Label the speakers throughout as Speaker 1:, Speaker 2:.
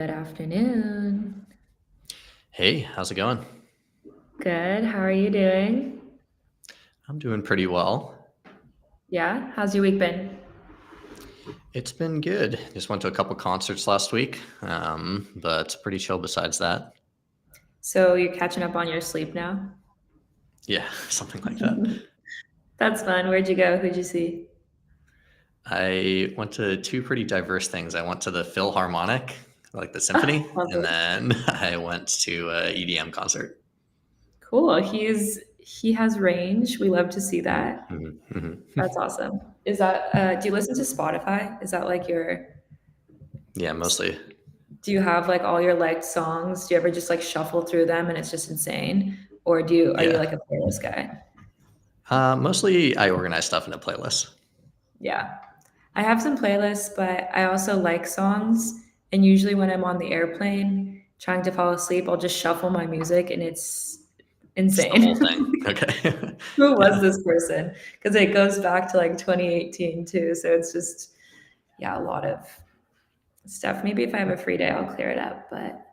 Speaker 1: Good afternoon.
Speaker 2: Hey, how's it going?
Speaker 1: Good. How are you doing?
Speaker 2: I'm doing pretty well.
Speaker 1: Yeah. How's your week been?
Speaker 2: It's been good. Just went to a couple concerts last week, but pretty chill besides that.
Speaker 1: So you're catching up on your sleep now?
Speaker 2: Yeah, something like that.
Speaker 1: That's fun. Where'd you go? Who'd you see?
Speaker 2: I went to two pretty diverse things. I went to the Philharmonic, like the symphony, and
Speaker 1: Lovely.
Speaker 2: then I went to a EDM concert.
Speaker 1: Cool. He has range. We love to see that.
Speaker 2: Mhm.
Speaker 1: That's awesome. Is that do you listen to Spotify? Is that like your
Speaker 2: Yeah, mostly.
Speaker 1: do you have like all your liked songs? Do you ever just like shuffle through them and it's just insane? Or are you
Speaker 2: Yeah.
Speaker 1: like a playlist guy?
Speaker 2: Mostly I organize stuff into playlists.
Speaker 1: Yeah. I have some playlists, but I also like songs. And usually when I'm on the airplane trying to fall asleep, I'll just shuffle my music and it's
Speaker 2: Just the whole
Speaker 1: insane.
Speaker 2: thing. Okay.
Speaker 1: Who was
Speaker 2: Yeah.
Speaker 1: this person? Because it goes back to like 2018 too. So it's just, yeah, a lot of stuff. Maybe if I have a free day, I'll clear it up, but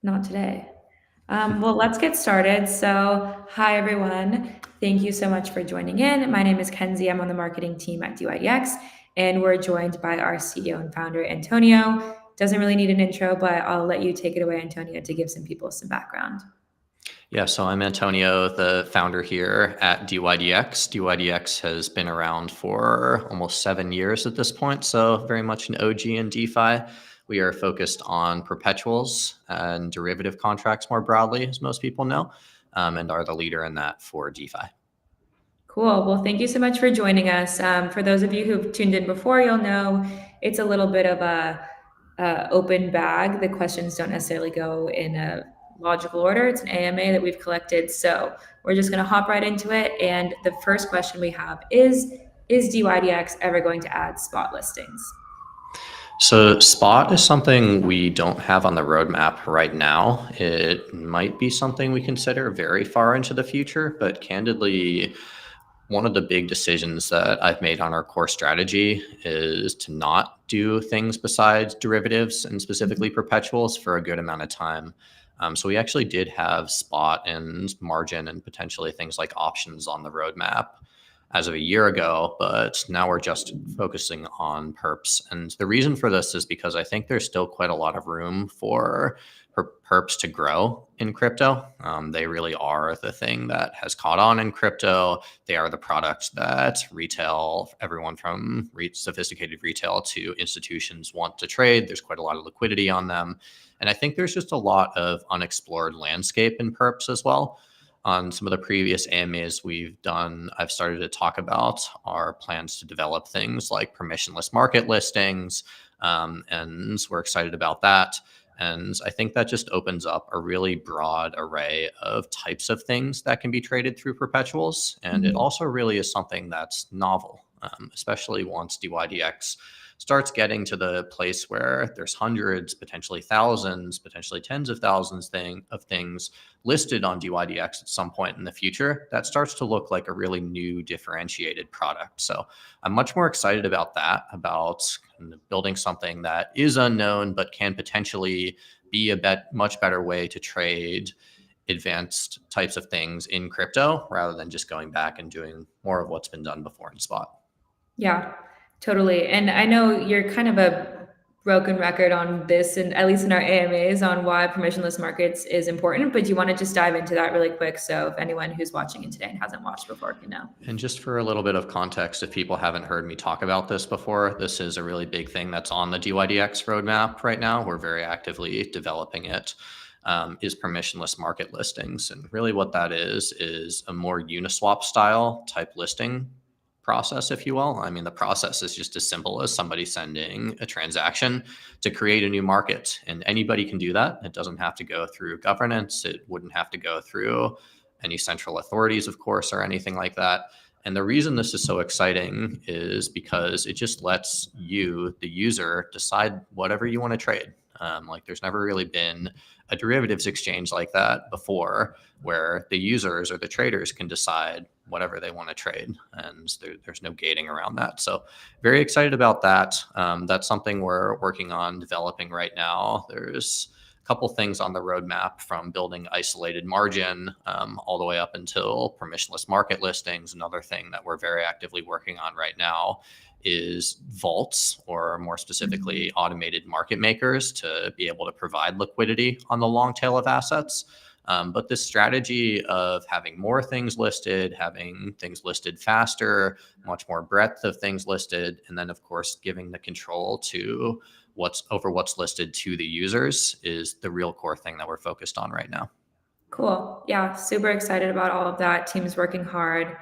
Speaker 1: not today. Well, let's get started. So, hi everyone. Thank you so much for joining in. My name is Kenzie. I'm on the marketing team at dYdX, and we're joined by our CEO and founder, Antonio. Doesn't really need an intro, but I'll let you take it away, Antonio, to give some people some background.
Speaker 2: Yeah, so I'm Antonio, the founder here at dYdX. dYdX has been around for almost 7 years at this point, so very much an OG in DeFi. We are focused on perpetuals and derivative contracts more broadly, as most people know, and are the leader in that for DeFi.
Speaker 1: Cool. Well, thank you so much for joining us. For those of you who've tuned in before, you'll know it's a little bit of a open bag. The questions don't necessarily go in a logical order. It's an AMA that we've collected. So we're just going to hop right into it. And the first question we have is dYdX ever going to add spot listings?
Speaker 2: So Spot is something we don't have on the roadmap right now. It might be something we consider very far into the future, but candidly, one of the big decisions that I've made on our core strategy is to not do things besides derivatives and specifically perpetuals for a good amount of time. So we actually did have spot and margin and potentially things like options on the roadmap as of a year ago, but now we're just focusing on perps. And the reason for this is because I think there's still quite a lot of room for perps to grow in crypto. They really are the thing that has caught on in crypto. They are the products that retail, everyone from sophisticated retail to institutions want to trade. There's quite a lot of liquidity on them. And I think there's just a lot of unexplored landscape in perps as well. On some of the previous AMAs we've done, I've started to talk about our plans to develop things like permissionless market listings, and we're excited about that. And I think that just opens up a really broad array of types of things that can be traded through perpetuals. And it
Speaker 1: Mhm.
Speaker 2: also really is something that's novel, especially once dYdX starts getting to the place where there's hundreds, potentially thousands, potentially tens of thousands of things listed on dYdX at some point in the future. That starts to look like a really new differentiated product. So I'm much more excited about that, about kind of building something that is unknown but can potentially be a much better way to trade advanced types of things in crypto rather than just going back and doing more of what's been done before in spot.
Speaker 1: Yeah, totally. And I know you're kind of a broken record on this, and at least in our AMAs, on why permissionless markets is important. But do you want to just dive into that really quick? So if anyone who's watching in today and hasn't watched before can know.
Speaker 2: And just for a little bit of context, if people haven't heard me talk about this before, this is a really big thing that's on the dYdX roadmap right now. We're very actively developing it. Is permissionless market listings. And really what that is a more Uniswap style type listing process, if you will. I mean, the process is just as simple as somebody sending a transaction to create a new market. And anybody can do that. It doesn't have to go through governance. It wouldn't have to go through any central authorities, of course, or anything like that. And the reason this is so exciting is because it just lets you, the user, decide whatever you want to trade. Like there's never really been a derivatives exchange like that before, where the users or the traders can decide whatever they want to trade, and there's no gating around that. So very excited about that. That's something we're working on developing right now. There's a couple things on the roadmap, from building isolated margin all the way up until permissionless market listings. Another thing that we're very actively working on right now is vaults, or more specifically, automated market makers, to be able to provide liquidity on the long tail of assets. But this strategy of having more things listed, having things listed faster, much more breadth of things listed, and then of course giving the control to what's listed to the users, is the real core thing that we're focused on right now.
Speaker 1: Cool. Yeah, super excited about all of that. Team's working hard.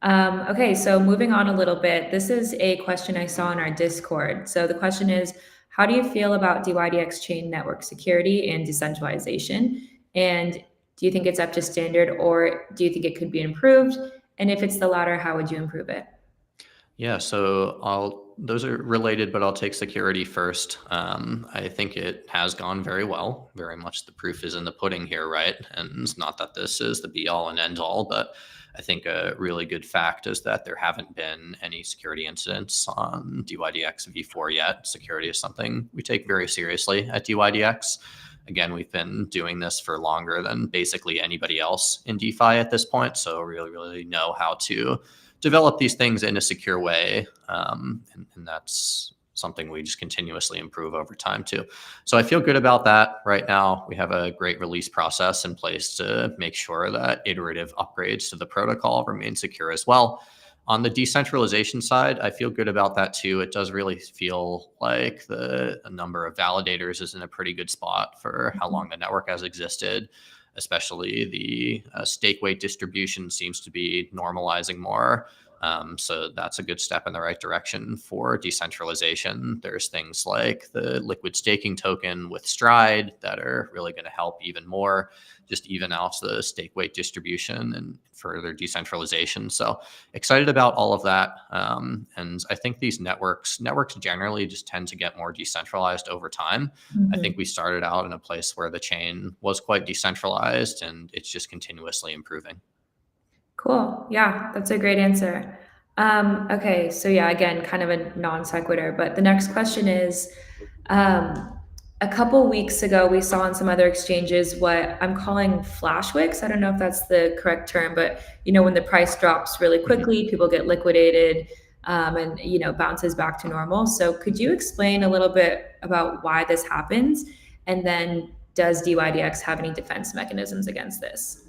Speaker 1: Okay, so moving on a little bit, this is a question I saw in our Discord. So the question is, how do you feel about dYdX chain network security and decentralization? And do you think it's up to standard, or do you think it could be improved? And if it's the latter, how would you improve it?
Speaker 2: Yeah, so those are related, but I'll take security first. I think it has gone very well. Very much the proof is in the pudding here, right? And it's not that this is the be all and end all, but I think a really good fact is that there haven't been any security incidents on dYdX v4 yet. Security is something we take very seriously at dYdX. Again, we've been doing this for longer than basically anybody else in DeFi at this point, so really know how to develop these things in a secure way. And that's something we just continuously improve over time too. So I feel good about that right now. We have a great release process in place to make sure that iterative upgrades to the protocol remain secure as well. On the decentralization side, I feel good about that too. It does really feel like the number of validators is in a pretty good spot for how long the network has existed. Especially the stake weight distribution seems to be normalizing more. So that's a good step in the right direction for decentralization. There's things like the liquid staking token with Stride that are really going to help even more, just even out the stake weight distribution and further decentralization. So excited about all of that. And I think these networks generally just tend to get more decentralized over time. I think we started out in a place where the chain was quite decentralized, and it's just continuously improving.
Speaker 1: Cool. Yeah, that's a great answer. Okay, so yeah, again, kind of a non sequitur, but the next question is, a couple weeks ago, we saw on some other exchanges what I'm calling flash wicks. I don't know if that's the correct term, but when the price drops really quickly, people get liquidated, and bounces back to normal. So could you explain a little bit about why this happens, and then does dYdX have any defense mechanisms against this?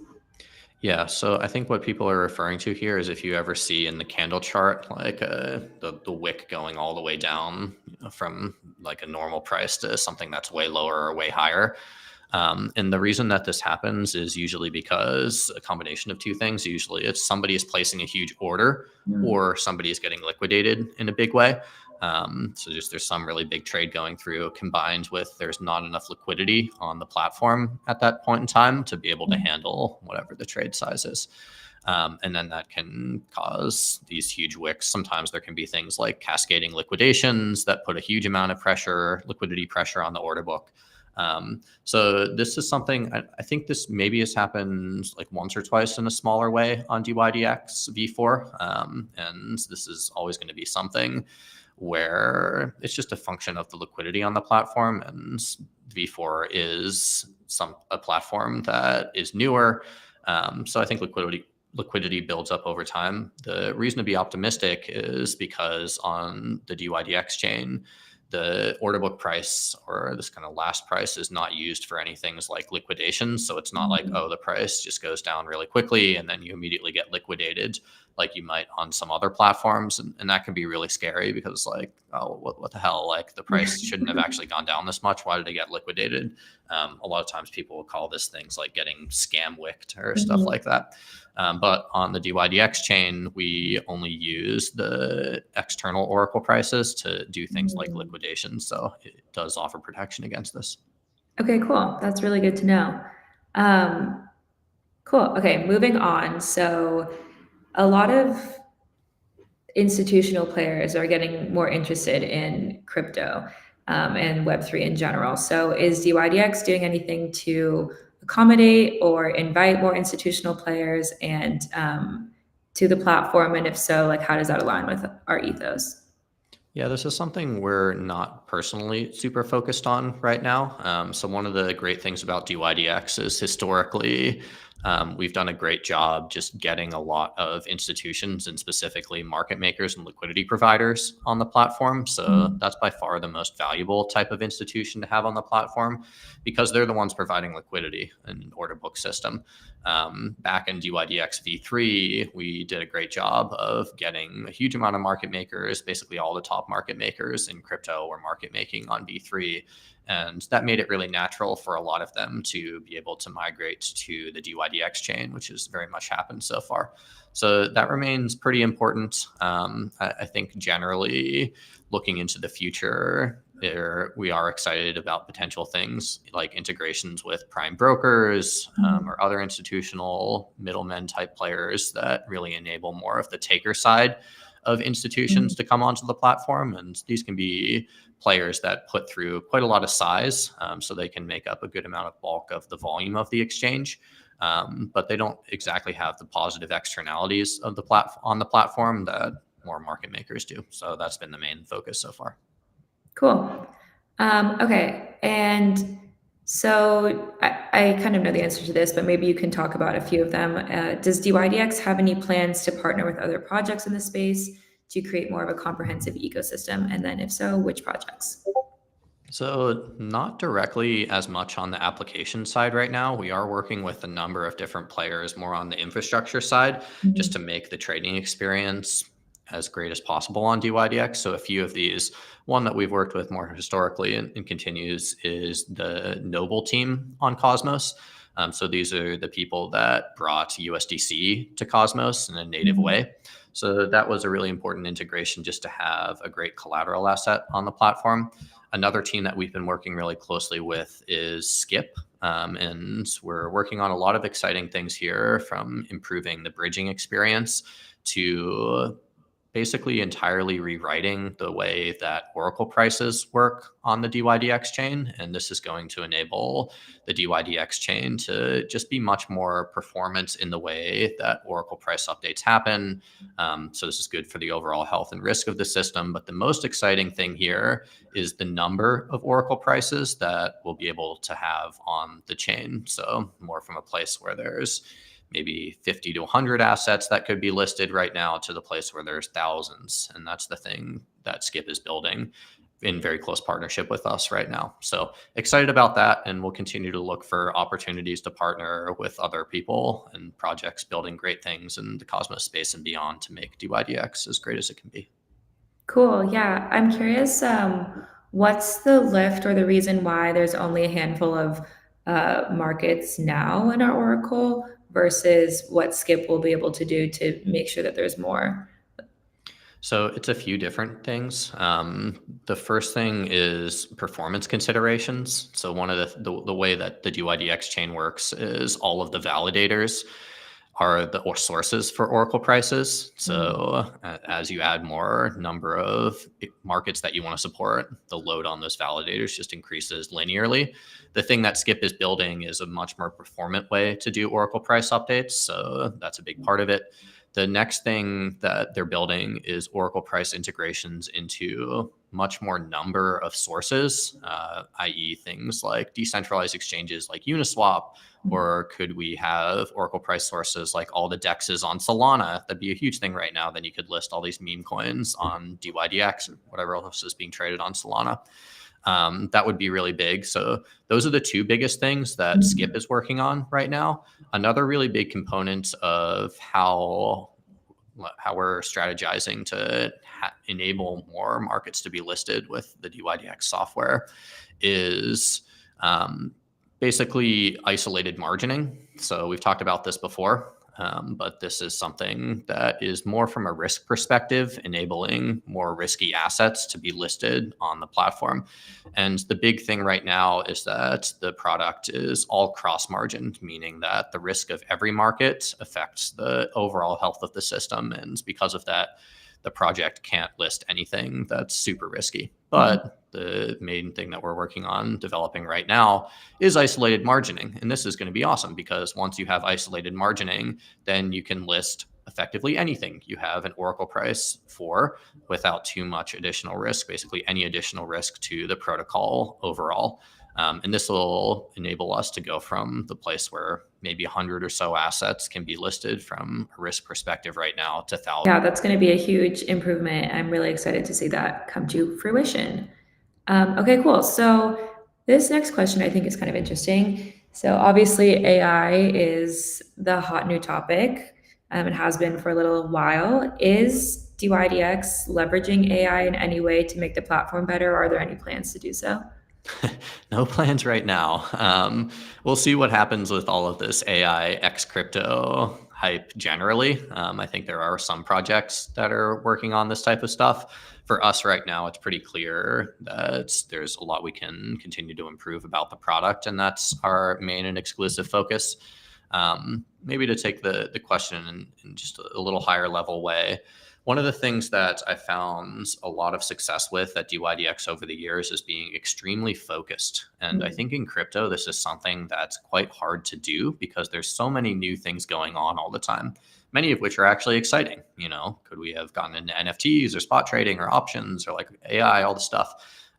Speaker 2: Yeah, so I think what people are referring to here is, if you ever see in the candle chart, like the wick going all the way down from like a normal price to something that's way lower or way higher. And the reason that this happens is usually because a combination of two things. Usually it's somebody is placing a huge order, or somebody is getting liquidated in a big way. So just there's some really big trade going through, combined with there's not enough liquidity on the platform at that point in time to be able to handle whatever the trade size is. And then that can cause these huge wicks. Sometimes there can be things like cascading liquidations that put a huge amount of liquidity pressure on the order book. So this is something, I think this maybe has happened like once or twice in a smaller way on dYdX v4. And this is always going to be something where it's just a function of the liquidity on the platform, and v4 is a platform that is newer. So I think liquidity builds up over time. The reason to be optimistic is because on the dYdX chain, the order book price, or this kind of last price, is not used for any things like liquidation. So it's not like, oh, the price just goes down really quickly and then you immediately get liquidated like you might on some other platforms. And that can be really scary, because like, oh, what the hell? Like the price shouldn't have actually gone down this much. Why did it get liquidated? A lot of times people will call this things like getting scam wicked or stuff like that. But on the dYdX chain, we only use the external Oracle prices to do things like liquidation. So it does offer protection against this.
Speaker 1: Okay, cool. That's really good to know. Cool. Okay, moving on. So a lot of institutional players are getting more interested in crypto and Web3 in general. So is dYdX doing anything to accommodate or invite more institutional players and to the platform? And if so, like how does that align with our ethos?
Speaker 2: Yeah, this is something we're not personally super focused on right now. So one of the great things about dYdX is historically we've done a great job just getting a lot of institutions and specifically market makers and liquidity providers on the platform. So that's by far the most valuable type of institution to have on the platform because they're the ones providing liquidity and order book system. Back in dYdX v3, we did a great job of getting a huge amount of market makers, basically all the top market makers in crypto were market making on v3. And that made it really natural for a lot of them to be able to migrate to the dYdX chain, which has very much happened so far. So that remains pretty important. I think generally looking into the future, we are excited about potential things like integrations with prime brokers or other institutional middlemen type players that really enable more of the taker side of institutions to come onto the platform. And these can be players that put through quite a lot of size, so they can make up a good amount of bulk of the volume of the exchange. But they don't exactly have the positive externalities of the on the platform that more market makers do. So that's been the main focus so far.
Speaker 1: Cool. Okay. And so I kind of know the answer to this, but maybe you can talk about a few of them. Does dYdX have any plans to partner with other projects in the space to create more of a comprehensive ecosystem? And then if so, which projects?
Speaker 2: So, not directly as much on the application side right now. We are working with a number of different players more on the infrastructure side just to make the trading experience as great as possible on dYdX. So, a few of these, one that we've worked with more historically and continues is the Noble team on Cosmos. So, these are the people that brought USDC to Cosmos in a native way. So, that was a really important integration just to have a great collateral asset on the platform. Another team that we've been working really closely with is Skip. And we're working on a lot of exciting things here, from improving the bridging experience to basically entirely rewriting the way that Oracle prices work on the dYdX chain. And this is going to enable the dYdX chain to just be much more performant in the way that Oracle price updates happen. So this is good for the overall health and risk of the system. But the most exciting thing here is the number of Oracle prices that we'll be able to have on the chain. So more from a place where there's maybe 50 to 100 assets that could be listed right now to the place where there's thousands. And that's the thing that Skip is building in very close partnership with us right now. So excited about that. And we'll continue to look for opportunities to partner with other people and projects building great things in the Cosmos space and beyond to make dYdX as great as it can be.
Speaker 1: Cool. Yeah. I'm curious, what's the lift or the reason why there's only a handful of markets now in our Oracle versus what Skip will be able to do to make sure that there's more?
Speaker 2: So it's a few different things. The first thing is performance considerations. So one of the way that the dYdX chain works is all of the validators are the sources for Oracle prices. So as you add more number of markets that you want to support, the load on those validators just increases linearly. The thing that Skip is building is a much more performant way to do Oracle price updates. So that's a big part of it. The next thing that they're building is Oracle price integrations into much more number of sources, i.e. things like decentralized exchanges like Uniswap, or could we have Oracle price sources like all the DEXs on Solana? That'd be a huge thing right now. Then you could list all these meme coins on dYdX or whatever else is being traded on Solana. That would be really big. So those are the two biggest things that Skip is working on right now. Another really big component of how we're strategizing to enable more markets to be listed with the dYdX software is basically isolated margining. So we've talked about this before, but this is something that is more from a risk perspective, enabling more risky assets to be listed on the platform. And the big thing right now is that the product is all cross-margined, meaning that the risk of every market affects the overall health of the system. And because of that, the project can't list anything that's super risky. But the main thing that we're working on developing right now is isolated margining. And this is going to be awesome because once you have isolated margining, then you can list effectively anything you have an Oracle price for without too much additional risk, basically any additional risk to the protocol overall. And this will enable us to go from the place where maybe 100 or so assets can be listed from a risk perspective right now to thousands.
Speaker 1: Yeah, that's going to be a huge improvement. I'm really excited to see that come to fruition. Okay, cool. So this next question I think is kind of interesting. So obviously AI is the hot new topic. It has been for a little while. Is dYdX leveraging AI in any way to make the platform better? Or are there any plans to do so?
Speaker 2: No plans right now. We'll see what happens with all of this AI X crypto hype generally. I think there are some projects that are working on this type of stuff. For us right now, it's pretty clear that there's a lot we can continue to improve about the product, and that's our main and exclusive focus. Maybe to take the question in just a little higher level way, one of the things that I found a lot of success with at dYdX over the years is being extremely focused. And I think in crypto, this is something that's quite hard to do because there's so many new things going on all the time, many of which are actually exciting. Could we have gotten into NFTs or spot trading or options or like AI, all the stuff?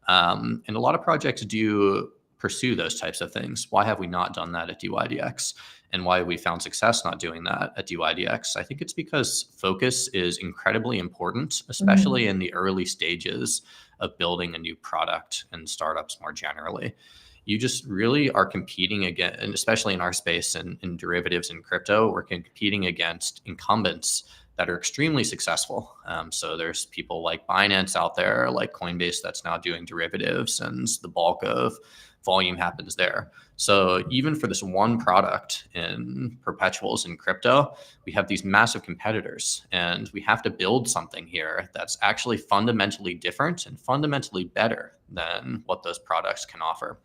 Speaker 2: And a lot of projects do pursue those types of things. Why have we not done that at dYdX? And why we found success not doing that at dYdX? I think it's because focus is incredibly important, especially in the early stages of building a new product and startups more generally. You just really are competing against, and especially in our space and in derivatives and crypto, we're competing against incumbents that are extremely successful. So there's people like Binance out there, like Coinbase, that's now doing derivatives, and the bulk of volume happens there. So even for this one product in perpetuals in crypto, we have these massive competitors, and we have to build something here that's actually fundamentally different and fundamentally better than what those products can offer.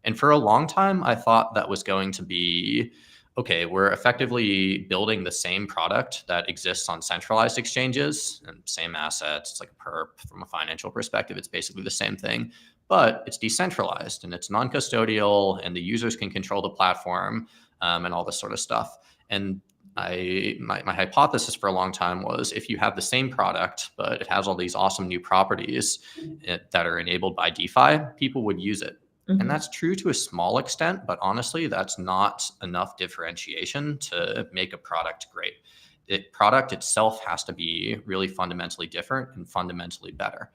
Speaker 2: And for a long time, I thought that was going to be, okay, we're effectively building the same product that exists on centralized exchanges and same assets. It's like a perp from a financial perspective. It's basically the same thing, but it's decentralized and it's non-custodial, and the users can control the platform and all this sort of stuff. And my hypothesis for a long time was, if you have the same product, but it has all these awesome new properties that are enabled by DeFi, people would use it. And that's true to a small extent, but honestly, that's not enough differentiation to make a product great. Product itself has to be really fundamentally different and fundamentally better.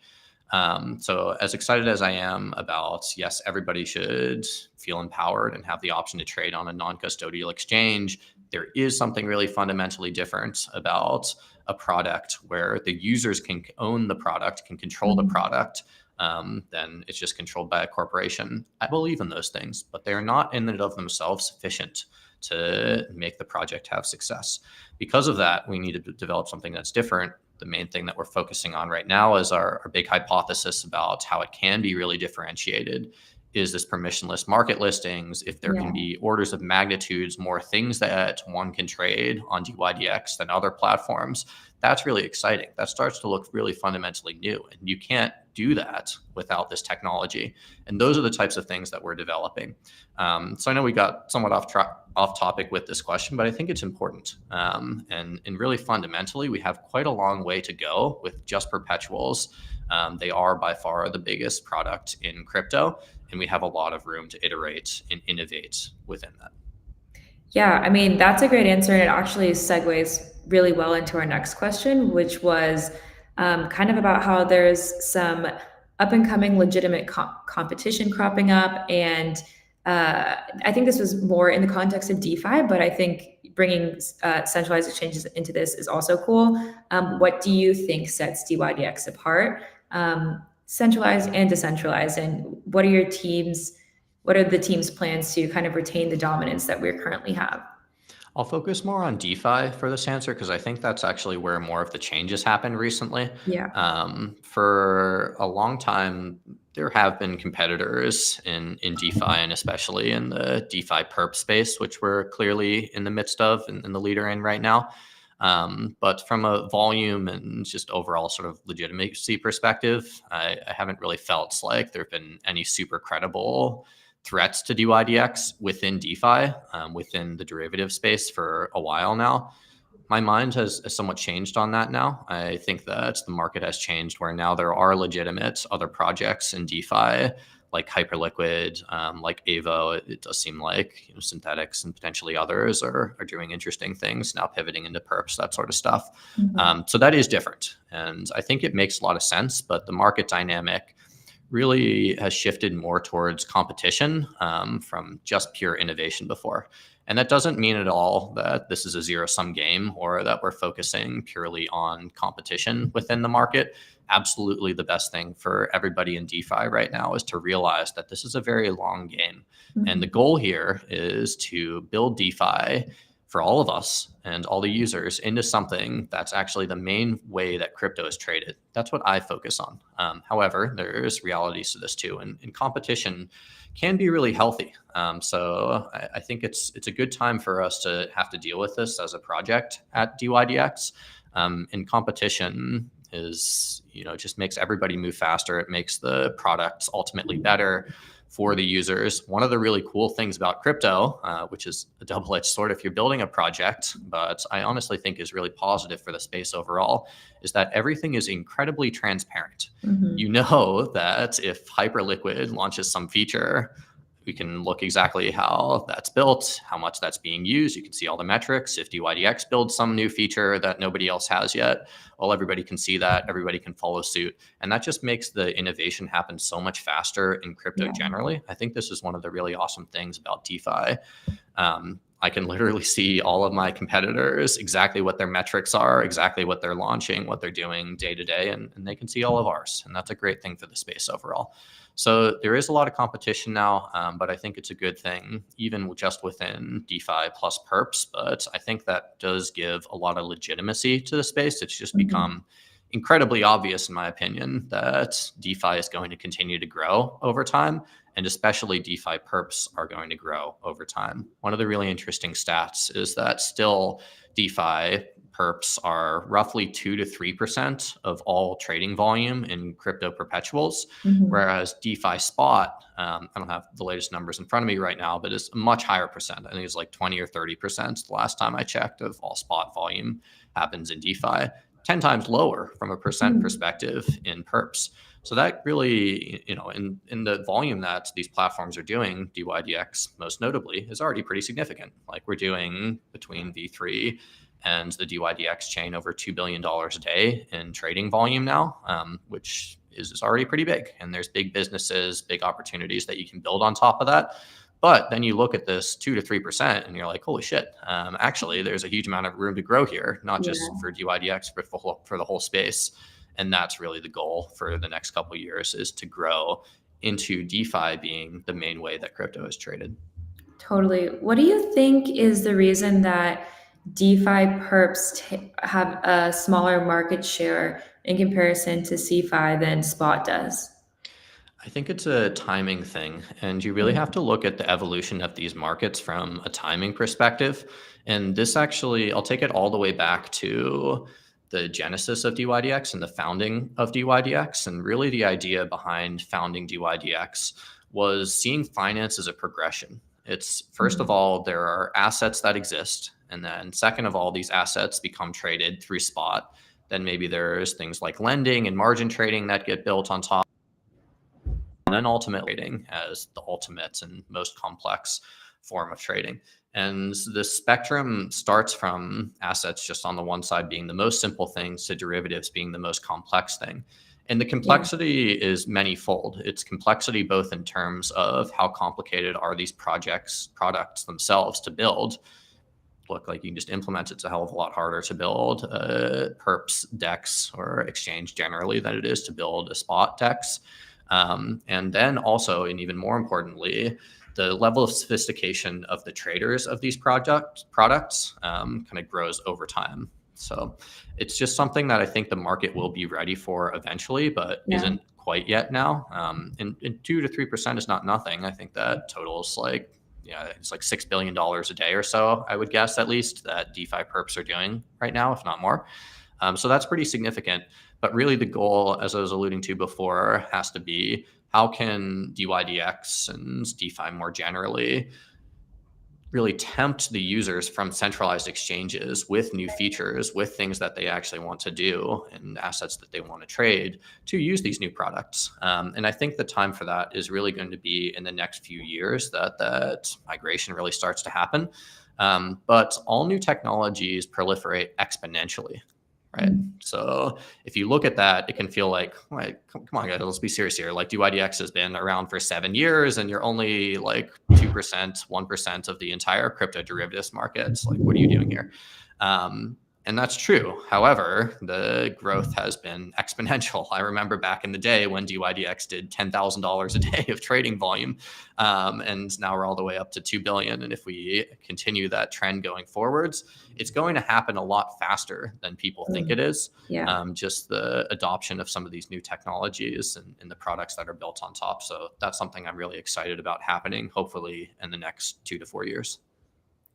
Speaker 2: So as excited as I am about, yes, everybody should feel empowered and have the option to trade on a non-custodial exchange, there is something really fundamentally different about a product where the users can own the product, can control the product, then it's just controlled by a corporation. I believe in those things, but they're not in and of themselves sufficient to make the project have success. Because of that, we need to develop something that's different. The main thing that we're focusing on right now is our big hypothesis about how it can be really differentiated is this permissionless market listings. If there can be orders of magnitudes more things that one can trade on dYdX than other platforms, that's really exciting. That starts to look really fundamentally new, and you can't do that without this technology. And those are the types of things that we're developing. So I know we got somewhat off topic with this question, but I think it's important. And really fundamentally, we have quite a long way to go with just perpetuals. They are by far the biggest product in crypto, and we have a lot of room to iterate and innovate within that.
Speaker 1: Yeah, I mean, that's a great answer. And it actually segues really well into our next question, which was kind of about how there's some up and coming legitimate competition cropping up. And I think this was more in the context of DeFi, but I think bringing centralized exchanges into this is also cool. What do you think sets dYdX apart? Centralized and decentralized, and what are the team's plans to kind of retain the dominance that we currently have?
Speaker 2: I'll focus more on DeFi for this answer because I think that's actually where more of the changes happened recently.
Speaker 1: Yeah.
Speaker 2: For a long time, there have been competitors in DeFi, and especially in the DeFi perp space, which we're clearly in the midst of and the leader in right now. But from a volume and just overall sort of legitimacy perspective, I haven't really felt like there have been any super credible threats to dYdX within DeFi, within the derivative space for a while now. My mind has somewhat changed on that now. I think that the market has changed where now there are legitimate other projects in DeFi like Hyperliquid, like Avo. It does seem like Synthetics and potentially others are doing interesting things now, pivoting into perps, that sort of stuff. So that is different, and I think it makes a lot of sense. But the market dynamic really has shifted more towards competition from just pure innovation before. And that doesn't mean at all that this is a zero-sum game or that we're focusing purely on competition within the market. Absolutely, the best thing for everybody in DeFi right now is to realize that this is a very long game. And the goal here is to build DeFi for all of us and all the users into something that's actually the main way that crypto is traded. That's what I focus on. However, there's realities to this too, and competition can be really healthy. So I think it's a good time for us to have to deal with this as a project at dYdX. And competition is, just makes everybody move faster. It makes the products ultimately better for the users. One of the really cool things about crypto, which is a double-edged sword if you're building a project, but I honestly think is really positive for the space overall, is that everything is incredibly transparent. You know that if Hyperliquid launches some feature, we can look exactly how that's built, how much that's being used. You can see all the metrics. If dYdX builds some new feature that nobody else has yet, well, everybody can see that. Everybody can follow suit. And that just makes the innovation happen so much faster in crypto generally. I think this is one of the really awesome things about DeFi. I can literally see all of my competitors, exactly what their metrics are, exactly what they're launching, what they're doing day to day, and they can see all of ours. And that's a great thing for the space overall. So there is a lot of competition now, but I think it's a good thing, even just within DeFi plus perps. But I think that does give a lot of legitimacy to the space. It's just become incredibly obvious, in my opinion, that DeFi is going to continue to grow over time, and especially DeFi perps are going to grow over time. One of the really interesting stats is that still DeFi perps are roughly 2 to 3% of all trading volume in crypto perpetuals, whereas DeFi spot, I don't have the latest numbers in front of me right now, but it's a much higher percent. I think it's like 20 or 30% the last time I checked of all spot volume happens in DeFi. 10 times lower from a percent perspective in perps. So that really, in the volume that these platforms are doing, dYdX most notably, is already pretty significant. Like we're doing between V3 and the dYdX chain over $2 billion a day in trading volume now, which is already pretty big. And there's big businesses, big opportunities that you can build on top of that. But then you look at this 2 to 3% and you're like, holy shit, actually, there's a huge amount of room to grow here, not just for dYdX, but for the whole space. And that's really the goal for the next couple of years, is to grow into DeFi being the main way that crypto is traded.
Speaker 1: Totally. What do you think is the reason that DeFi perps have a smaller market share in comparison to CeFi than spot does?
Speaker 2: I think it's a timing thing, and you really have to look at the evolution of these markets from a timing perspective. And this actually, I'll take it all the way back to the genesis of dYdX and the founding of dYdX. And really the idea behind founding dYdX was seeing finance as a progression. It's first of all, there are assets that exist. And then second of all, these assets become traded through spot. Then maybe there's things like lending and margin trading that get built on top. And then ultimately trading as the ultimate and most complex form of trading. And the spectrum starts from assets just on the one side being the most simple things to derivatives being the most complex thing. And the complexity is manyfold. It's complexity both in terms of how complicated are these products themselves to build. Look, like you can just implement it. It's a hell of a lot harder to build perps DEX or exchange generally than it is to build a spot DEX. And then also, and even more importantly, the level of sophistication of the traders of these products kind of grows over time. So it's just something that I think the market will be ready for eventually, but isn't quite yet now. And 2 to 3% is not nothing. I think that totals like it's like $6 billion a day or so, I would guess, at least, that DeFi perps are doing right now, if not more. So that's pretty significant. But really the goal, as I was alluding to before, has to be how can dYdX and DeFi more generally really tempt the users from centralized exchanges with new features, with things that they actually want to do and assets that they want to trade to use these new products. And I think the time for that is really going to be in the next few years that migration really starts to happen. But all new technologies proliferate exponentially. Right. So if you look at that, it can feel like, come on, guys, let's be serious here. Like dYdX has been around for 7 years and you're only like 2%, 1% of the entire crypto derivatives markets. Like, what are you doing here? And that's true. However, the growth has been exponential. I remember back in the day when dYdX did $10,000 a day of trading volume, and now we're all the way up to 2 billion. And if we continue that trend going forwards, it's going to happen a lot faster than people think it is.
Speaker 1: Yeah.
Speaker 2: Just the adoption of some of these new technologies and the products that are built on top. So that's something I'm really excited about happening, hopefully in the next 2 to 4 years.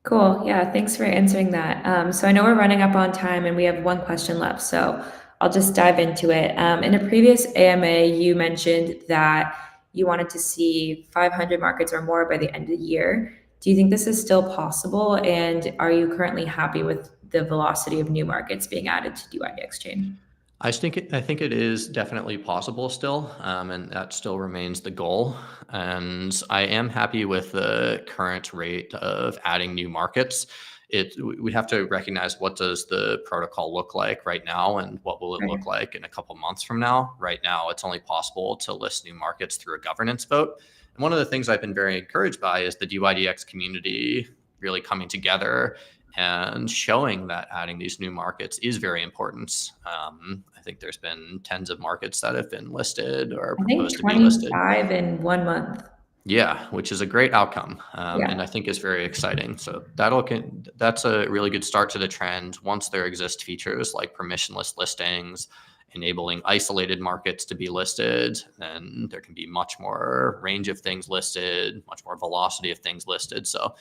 Speaker 1: Cool. Yeah, thanks for answering that. So I know we're running up on time and we have one question left, so I'll just dive into it. In a previous AMA, you mentioned that you wanted to see 500 markets or more by the end of the year. Do you think this is still possible? And are you currently happy with the velocity of new markets being added to dYdX chain?
Speaker 2: I think it is definitely possible still, and that still remains the goal. And I am happy with the current rate of adding new markets. We have to recognize, what does the protocol look like right now, and what will it
Speaker 1: Right.
Speaker 2: look like in a couple months from now? Right now, it's only possible to list new markets through a governance vote. And one of the things I've been very encouraged by is the dYdX community really coming together and showing that adding these new markets is very important. I think there's been tens of markets that have been listed or
Speaker 1: I think
Speaker 2: proposed to be listed.
Speaker 1: 25 in 1 month.
Speaker 2: Yeah, which is a great outcome,
Speaker 1: Yeah.
Speaker 2: and I think is very exciting. So that's a really good start to the trend. Once there exist features like permissionless listings, enabling isolated markets to be listed, then there can be much more range of things listed, much more velocity of things listed. So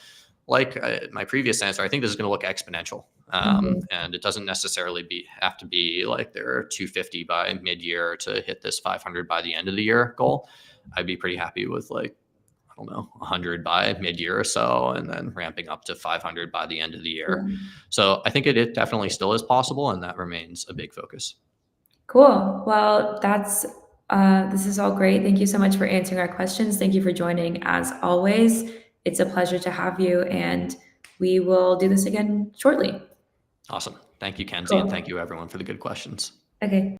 Speaker 2: like my previous answer, I think this is going to look exponential. And it doesn't necessarily have to be like they're 250 by mid-year to hit this 500 by the end of the year goal. I'd be pretty happy with, like, I don't know, 100 by mid-year or so, and then ramping up to 500 by the end of the year.
Speaker 1: Yeah.
Speaker 2: So I think it definitely still is possible, and that remains a big focus.
Speaker 1: Cool. Well, this is all great. Thank you so much for answering our questions. Thank you for joining as always. It's a pleasure to have you, and we will do this again shortly.
Speaker 2: Awesome. Thank you, Kenzie, and
Speaker 1: Cool.
Speaker 2: thank you everyone for the good questions.
Speaker 1: Okay.